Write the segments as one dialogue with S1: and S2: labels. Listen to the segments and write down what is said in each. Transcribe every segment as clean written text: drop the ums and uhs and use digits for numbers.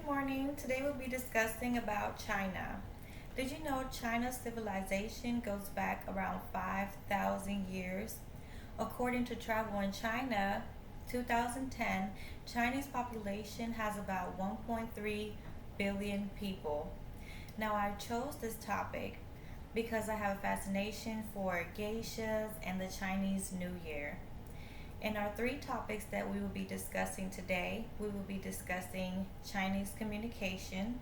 S1: morning. Today we'll be discussing about China. Did you know China's civilization goes back around 5,000 years? According to Travel in China 2010, Chinese population has about 1.3 billion people. Now I chose this topic because I have a fascination for geishas and the Chinese New Year. In our three topics that we will be discussing today, we will be discussing Chinese communication,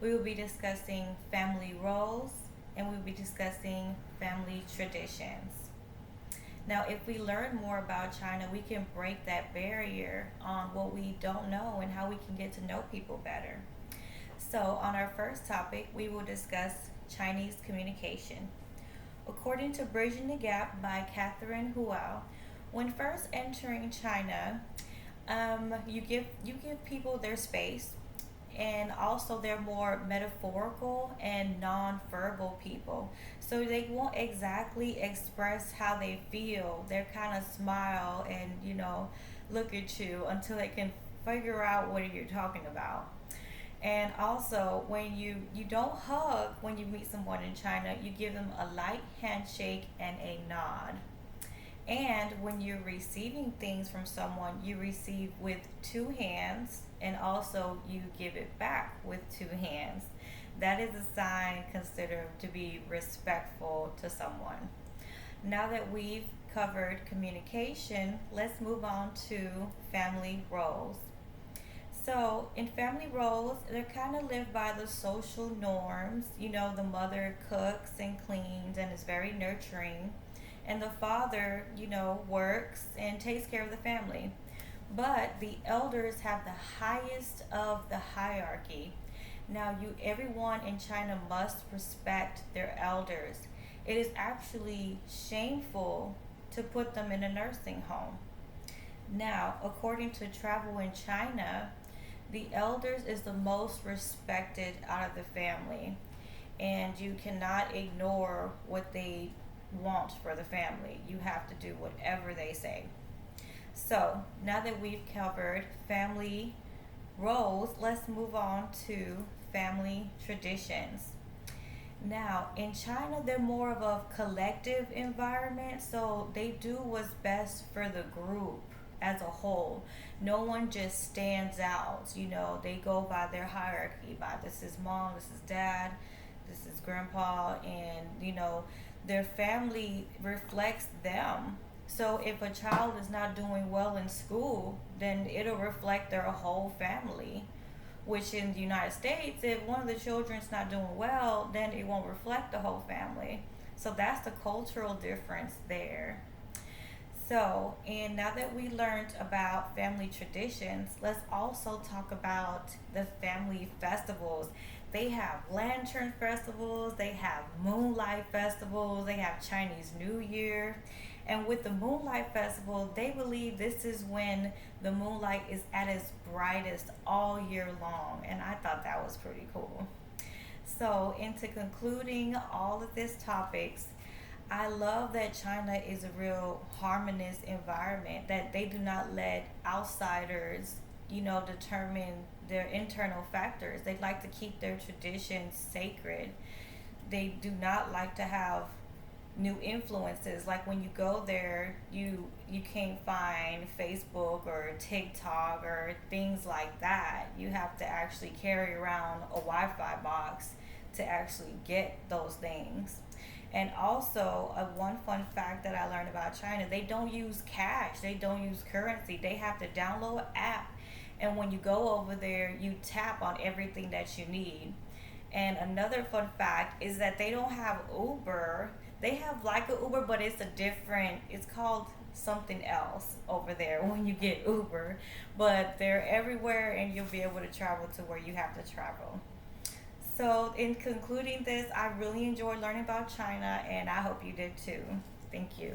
S1: we will be discussing family roles, and we will be discussing family traditions. Now, if we learn more about China, we can break that barrier on what we don't know and how we can get to know people better. So, on our first topic, we will discuss Chinese communication. According to Bridging the Gap by Catherine Hual, when first entering China, you give people their space, and also they're more metaphorical and non-verbal people. So they won't exactly express how they feel. They're kind of smile and look at you until they can figure out what you're talking about. And also, when you don't hug when you meet someone in China, you give them a light handshake and a nod. And when you're receiving things from someone, you receive with two hands and also you give it back with two hands. That is a sign considered to be respectful to someone. Now that we've covered communication, let's move on to family roles. So, in family roles, they're kind of lived by the social norms. The mother cooks and cleans and is very nurturing, and the father, works and takes care of the family. But the elders have the highest of the hierarchy. Now, everyone in China must respect their elders. It is actually shameful to put them in a nursing home. Now, according to Travel in China, the elders is the most respected out of the family, and you cannot ignore what they want for the family. You have to do whatever they say. So, now that we've covered family roles, let's move on to family traditions. Now, in China, they're more of a collective environment, so they do what's best for the group as a whole. No one just stands out. They go by their hierarchy, by this is mom, this is dad, this is grandpa, and their family reflects them. So if a child is not doing well in school, then it'll reflect their whole family. Which in the United States, if one of the children's not doing well, then it won't reflect the whole family. So that's the cultural difference there. So, and now that we learned about family traditions, let's also talk about the family festivals. They have lantern festivals, they have moonlight festivals, they have Chinese New Year. And with the moonlight festival, they believe this is when the moonlight is at its brightest all year long. And I thought that was pretty cool. So, into concluding all of these topics, I love that China is a real harmonious environment, that they do not let outsiders, determine their internal factors. They like to keep their traditions sacred. They do not like to have new influences. Like when you go there, you can't find Facebook or TikTok or things like that. You have to actually carry around a Wi-Fi box to actually get those things. And also, one fun fact that I learned about China, they don't use cash, they don't use currency. They have to download an app, and when you go over there, you tap on everything that you need. And another fun fact is that they don't have Uber. They have like a Uber, but it's called something else over there when you get Uber. But they're everywhere, and you'll be able to travel to where you have to travel. So, in concluding this, I really enjoyed learning about China, and I hope you did too. Thank you.